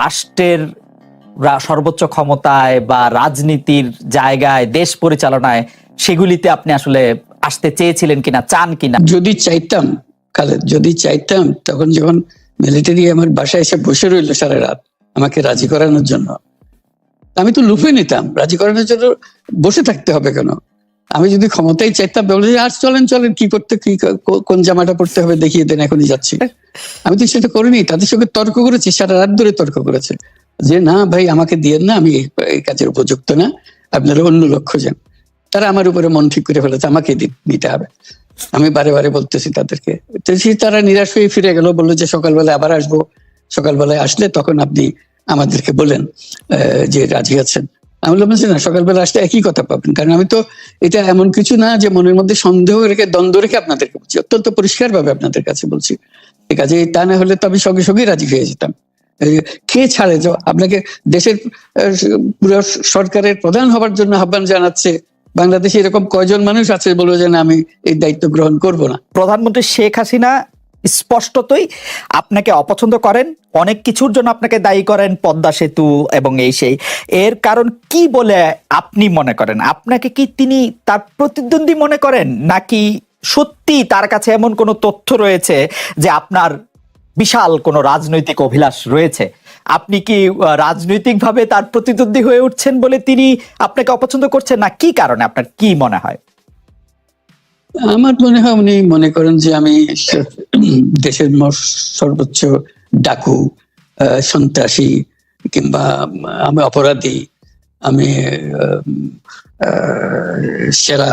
রাষ্ট্রের সর্বোচ্চ ক্ষমতায় বা রাজনীতির জায়গায়, দেশ পরিচালনায়, সেগুলিতে আপনি আসলে আসতে চেয়েছিলেন কিনা, চান কিনা? যদি চাইতাম খালেদ, যদি চাইতাম, তখন যখন মিলিটারি আমার বাসায় এসে বসে রইলো সারা রাত আমাকে রাজি করানোর জন্য, আমি তো লুফে নিতাম। রাজি করানোর জন্য বসে থাকতে হবে কেন? আমি যদি ক্ষমতায় চাইতাম, বলে আর চলেন চলেন, কি করতে, কি কোন জামাটা পড়তে হবে দেখিয়ে দেন, এখনই যাচ্ছি। আমি তো সেটা করিনি। তাদের সঙ্গে তর্ক করেছি, সারা রাত ধরে তর্ক করেছে যে না ভাই, আমাকে দিয়েন না, আমি এই কাজের উপযুক্ত না, আপনারা অন্য লোক খোঁজেন। তারা আমার উপরে মন ঠিক করে ফেলেছে আমাকে নিতে হবে। আমি বারে বারে বলতেছি তাদেরকে, তারা নিরাশ হয়ে ফিরে গেল, বললো যে সকালবেলায় আবার আসবো, সকালবেলায় আসলে তখন আপনি আমাদেরকে বলেন যে রাজি আছেন। আমি বললাম না, সকালবেলা আসলে একই কথা পাবেন, কারণ আমি তো এটা এমন কিছু না যে মনের মধ্যে সন্দেহ রেখে, দ্বন্দ্ব রেখে আপনাদেরকে বলছি, অত্যন্ত পরিষ্কার ভাবে আপনাদের কাছে বলছি। ঠিক আছে, তা না হলে তো আমি সঙ্গে সঙ্গেই রাজি হয়ে যেতাম। কে ছাড়ে যে আপনাকে দেশের পুরো সরকারের প্রধান হবার জন্য আহ্বান জানাচ্ছে? বাংলাদেশে এরকম কয়জন মানুষ আছে বলবো যে না, আমি এই দায়িত্ব গ্রহণ করব না? প্রধানমন্ত্রী শেখ হাসিনা স্পষ্টতই আপনাকে অপছন্দ করেন, অনেক কিছুর জন্য আপনাকে দায়ী করেন, পদ্মা সেতু এবং এই সেই। এর কারণ কি বলে আপনি মনে করেন? আপনাকে কি তিনি তার প্রতিদ্বন্দ্বী মনে করেন, নাকি সত্যি তার কাছে এমন কোনো তথ্য রয়েছে যে আপনার বিশাল কোনো রাজনৈতিক অভিলাষ রয়েছে? আপনি কি রাজনৈতিকভাবে তার প্রতিদ্বন্দ্বী হয়ে উঠছেন বলে তিনি আপনাকে অপছন্দ করছেন, না কি কারণে? আপনার কি মনে হয়? আমার মনে হয় উনি মনে করেন যে আমি দেশের সর্বোচ্চ ডাকু, সন্ত্রাসী, কিংবা আমি অপরাধী, আমি সেরা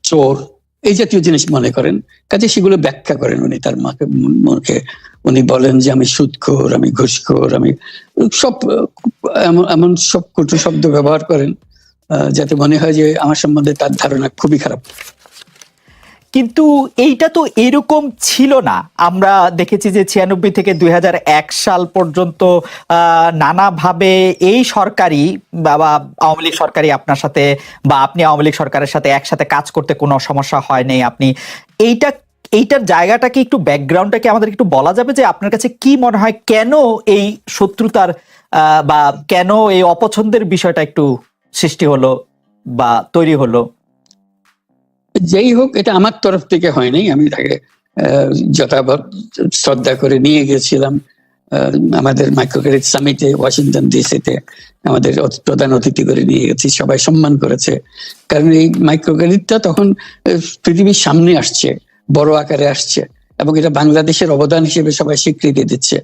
চোর, এই জাতীয় জিনিস মনে করেন। কাজে সেগুলো ব্যাখ্যা করেন উনি তার মুখে। উনি বলেন যে আমি সুদখোর, আমি ঘুষখোর, আমি সব এমন সব কটু শব্দ ব্যবহার করেন যাতে মনে হয় যে আমার সম্বন্ধে তার ধারণা খুবই খারাপ। কিন্তু এইটা তো এরকম ছিল না। আমরা দেখেছি যে 96 থেকে 2001 সাল পর্যন্ত নানাভাবে এই সরকারি বা আওয়ামী লীগ সরকারি আপনার সাথে, বা আপনি আওয়ামী লীগ সরকারের সাথে একসাথে কাজ করতে কোনো সমস্যা হয়নি। আপনি এইটার জায়গাটা কি, একটু ব্যাকগ্রাউন্ডটা কি আমাদের একটু বলা যাবে, যে আপনার কাছে কি মনে হয় কেন এই শত্রুতার বা কেন এই অপছন্দের বিষয়টা একটু সৃষ্টি হলো বা তৈরি হলো? যেই হোক, এটা আমার তরফ থেকে হয়নি। আমি তাকে যথাযথ শ্রদ্ধা করে নিয়ে গেছিলাম আমাদের মাইক্রো ক্রেডিট সামিটে ওয়াশিংটন ডিসিতে। আমাদের প্রধান অতিথি করে নিয়ে গেছি, সবাই সম্মান করেছে। কারণ এই মাইক্রো ক্রেডিটটা তখন পৃথিবীর সামনে আসছে, বড় আকারে আসছে, এবং এটা বাংলাদেশের অবদান হিসেবে সবাই স্বীকৃতি দিচ্ছে।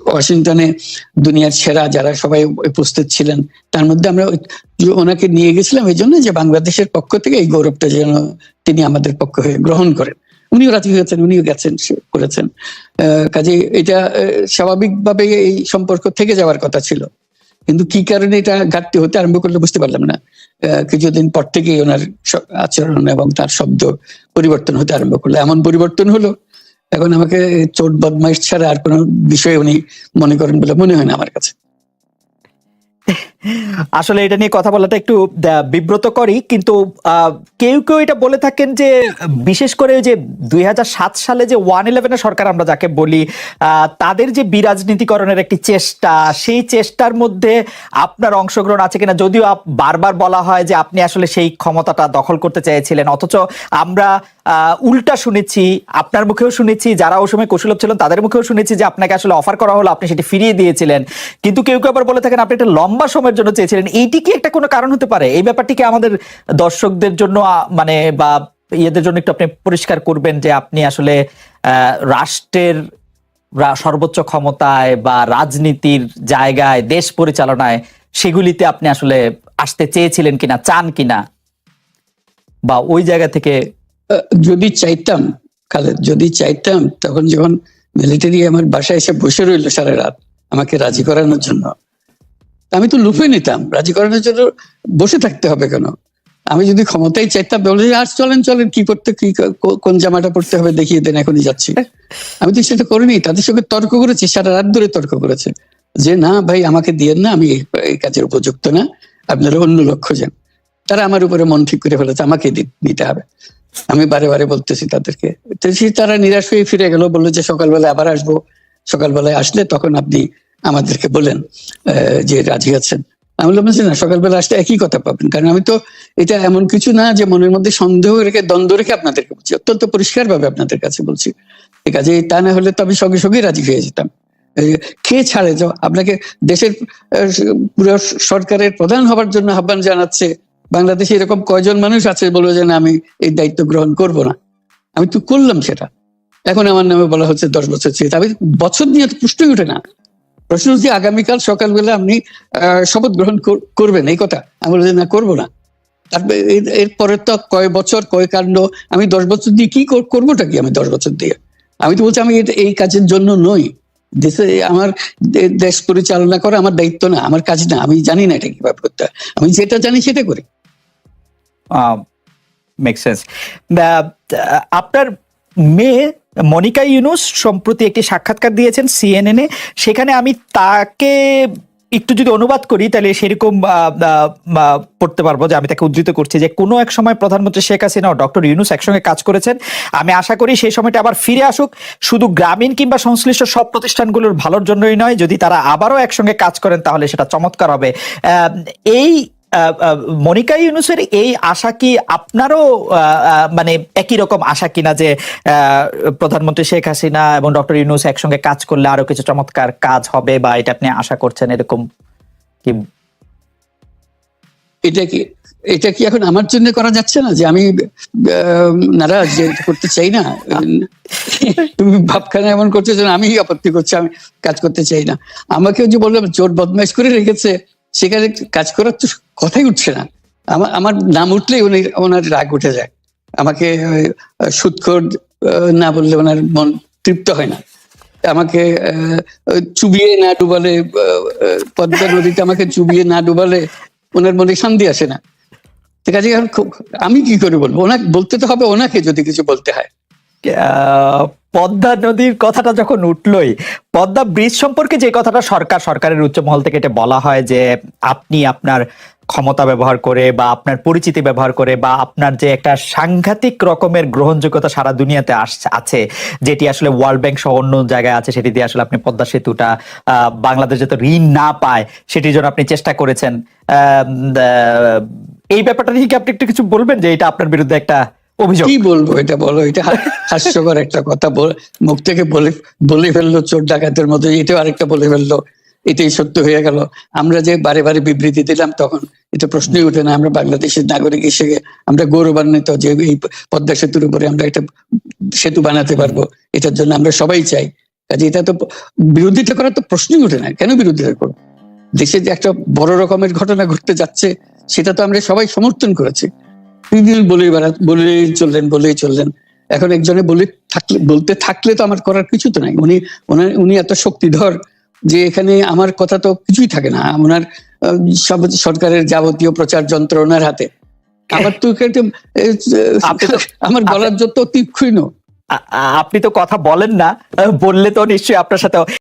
ওয়াশিংটনে দুনিয়ার সেরা যারা সবাই উপস্থিত ছিলেন, তার মধ্যে আমরা ওনাকে নিয়ে গেছিলাম এই জন্য যে বাংলাদেশের পক্ষ থেকে এই গৌরবটা যেন তিনি আমাদের পক্ষ হয়ে গ্রহণ করেন। উনিও রাজি হয়েছেন, উনিও গেছেন, করেছেন। কাজে এটা স্বাভাবিকভাবে এই সম্পর্ক থেকে যাওয়ার কথা ছিল, কিন্তু কি কারণে এটা ঘাটতি হতে আরম্ভ করলে বুঝতে পারলাম না। কিছুদিন পর থেকেই ওনার আচরণ এবং তার শব্দ পরিবর্তন হতে আরম্ভ করলো। এমন পরিবর্তন হলো, এখন আমাকে চোট বদমাইশ ছাড়া আর কোনো বিষয় উনি মনে করেন বলে মনে হয় না আমার কাছে। আসলে এটা নিয়ে কথা বলাটা একটু বিব্রতকরই, কিন্তু কেউ কেউ এটা বলে থাকেন যে বিশেষ করে যে 2007 সালে যে 111 সরকার আমরা যাকে বলি, তাদের যে বিরাজনীতিকরণের একটি চেষ্টা, সেই চেষ্টার মধ্যে আপনার অংশগ্রহণ আছে কিনা? যদিও বারবার বলা হয় যে আপনি আসলে সেই ক্ষমতাটা দখল করতে চেয়েছিলেন, অথচ আমরা উল্টা শুনেছি, আপনার মুখেও শুনেছি, যারা ওই সময় কৌশলভ ছিলেন তাদের মুখেও শুনেছি যে আপনাকে আসলে অফার করা হলো, আপনি সেটি ফিরিয়ে দিয়েছিলেন। কিন্তু কেউ কেউ আবার বলে থাকেন আপনি একটা লম্বা সময়ের জন্য চেয়েছিলেন। এইটি কি একটা কোনো কারণ হতে পারে? এই ব্যাপারটিকে আমাদের দর্শকদের জন্য মানে বা ইয়েদের জন্য একটু আপনি পরিষ্কার করবেন, যে আপনি আসলে রাষ্ট্রের সর্বোচ্চ ক্ষমতায় বা রাজনীতির জায়গায়, দেশ পরিচালনায়, সেগুলিতে আপনি আসলে আসতে চেয়েছিলেন কিনা, চান কিনা, বা ওই জায়গা থেকে? যদি চাইতাম খালেদ, যদি চাইতাম, তখন যখন মিলিটারি আমার বাসায় এসে বসে রইলো সারা রাত আমাকে রাজি করানোর জন্য, আমি তো লুফে নিতাম। রাজি করানোর জন্য বসে থাকতে হবে কেন? আমি যদি ক্ষমতায় চাইতাম, বলে আর চলেন চলেন, কি করতে, কি কোন জামাটা পড়তে হবে দেখিয়ে দেন, এখনই যাচ্ছি। আমি তো সেটা করিনি। তাদের সঙ্গে তর্ক করেছি, সারা রাত ধরে তর্ক করেছে যে না ভাই, আমাকে দিয়েন না, আমি এই কাজের উপযুক্ত না, আপনারা অন্য লোক খোঁজেন। তারা আমার উপরে মন ঠিক করে ফেলেছে আমাকে নিতে হবে। আমি বারে বারে বলতেছি তাদেরকে। তো তারা নিরাশ হয়ে ফিরে গেল, বললো যে সকালবেলায় আবার আসবো, সকালবেলায় আসলে তখন আপনি আমাদেরকে বলেন যে রাজি আছেন। আমি বললাম যে না, সকালবেলা আসলে একই কথা পাবেন, কারণ আমি তো এটা এমন কিছু না যে মনের মধ্যে সন্দেহ রেখে দ্বন্দ্ব রেখে আপনাদেরকে বলছি, অত্যন্ত পরিষ্কার ভাবে আপনাদের কাছে বলছি। ঠিক আছে, তা না হলে তো আমি সঙ্গে সঙ্গে রাজি হয়ে যেতাম। কে ছাড়ে যাও আপনাকে, দেশের পুরো সরকারের প্রধান হবার জন্য আহ্বান জানাচ্ছে, বাংলাদেশে এরকম কয়জন মানুষ আছে বলবো যে না আমি এই দায়িত্ব গ্রহণ করব না। আমি তো করলাম সেটা, এখন আমার নামে বলা হচ্ছে 10 বছর চেয়ে। আমি বছর নিয়ে তো প্রশ্নই ওঠে না। প্রশ্ন হচ্ছে আগামীকাল সকালবেলা আপনি শপথ গ্রহণ করবেন, এই কথা। আমি বলছি না, করবো না। তারপরে এরপরে তো কয় বছর কয় কাণ্ড। আমি 10 বছর দিয়ে কি করবোটা কি? আমি 10 বছর দিয়ে, আমি তো বলছি আমি এই কাজের জন্য নই। দেশে আমার দেশ পরিচালনা করা আমার দায়িত্ব না, আমার কাজ না। আমি জানি না এটা কিভাবে করতে হয়, আমি যেটা জানি সেটা করি। Make sense. আপনার মেয়ে মনিকা ইউনুস সম্প্রতি একটি সাক্ষাৎকার দিয়েছেন সিএনএন এ, সেখানে আমি তাকে একটু যদি অনুবাদ করি তাহলে সেরকম পড়তে পারবো, যে আমি তাকে উদ্ধৃত করছি যে কোনো এক সময় প্রধানমন্ত্রী শেখ হাসিনা ও ডক্টর ইউনুস একসঙ্গে কাজ করেছেন। আমি আশা করি সেই সময়টা আবার ফিরে আসুক, শুধু গ্রামীণ কিংবা সংশ্লিষ্ট সব প্রতিষ্ঠানগুলোর ভালোর জন্যই নয়, যদি তারা আবারও একসঙ্গে কাজ করেন তাহলে সেটা চমৎকার হবে। এই মনিকা ইউনুসের এই আশা কি আপনারও মানে একই রকম আশা কিনা, যে প্রধানমন্ত্রী শেখ হাসিনা এবং ডক্টর ইউনুস একসঙ্গে কাজ করলে আরো কিছু চমৎকার কাজ হবে, বা এটা আপনি আশা করছেন এরকম কি? এটা কি এখন আমার জন্য করা যাচ্ছে না যে আমি নারাজ, যে করতে চাই না? তুমি ভাবখানা এমন করছো যে আমি আপত্তি করছি, আমি কাজ করতে চাই না। আমাকেও যে বললাম চোর বদমাইশ করে রেখেছে, সেখানে কাজ করার তো কথাই উঠছে না। আমার নাম উঠলেই ওনার রাগ উঠে যায়। আমাকে সুদখোর না বললে ওনার মন তৃপ্ত হয় না। আমাকে চুবিয়ে না ডুবালে, পদ্মা নদীতে আমাকে চুবিয়ে না ডুবালে ওনার মনে শান্তি আসে না। ঠিক আছে, আমি কি করে বলবো? ওনাকে বলতে তো হবে, ওনাকে যদি কিছু বলতে হয়। পদ্মা নদীর কথাটা যখন উঠলোই, পদ্মা ব্রিজ সম্পর্কে যে কথাটা সরকারের উচ্চ মহল থেকে এটা বলা হয় যে আপনি আপনার ক্ষমতা ব্যবহার করে বা আপনার পরিচিতি ব্যবহার করে বা আপনার যে একটা সাংঘাতিক রকমের গ্রহণযোগ্যতা সারা দুনিয়াতে আছে, যেটি আসলে ওয়ার্ল্ড ব্যাংক সহ অন্য জায়গায় আছে, সেটি দিয়ে আসলে আপনি পদ্মা সেতুটা বাংলাদেশ যাতে ঋণ না পায় সেটির জন্য আপনি চেষ্টা করেছেন। এই ব্যাপারটা নিয়ে কি আপনি একটু কিছু বলবেন, যে এটা আপনার বিরুদ্ধে একটা অভিযোগ? কি বলবো, এটা বলো, এটা হাস্যকর একটা কথা মুখ থেকে বলে ফেললো চোর ডাকাতের মতো, এটাও আরেকটা বলে ফেললো, এটাই সত্য হয়ে গেল। আমরা যে বারে বারে বিবৃতি দিলাম তখন এটা প্রশ্নই উঠে না। আমরা বাংলাদেশের নাগরিক হিসেবে আমরা গৌরবান্বিত যে এই পদ্মা সেতুর উপরে আমরা একটা সেতু বানাতে পারবো, এটার জন্য আমরা সবাই চাই। কাজে এটা তো বিরোধিতা করার তো প্রশ্নই উঠে না। কেন বিরোধিতা করবো? দেশে যে একটা বড় রকমের ঘটনা ঘটতে যাচ্ছে সেটা তো আমরা সবাই সমর্থন করেছি। বলেই চললেন। এখন একজনে বলতে থাকলে তো আমার করার কিছু তো নাই। উনি এত শক্তিধর যে এখানে আমার কথা তো কিছুই থাকে না। ওনার সব সরকারের যাবতীয় প্রচার যন্ত্র ওনার হাতে। আমার তো আমার গলার যত তীক্ষ্ণ। আপনি তো কথা বলেন না, বললে তো নিশ্চয়ই আপনার সাথে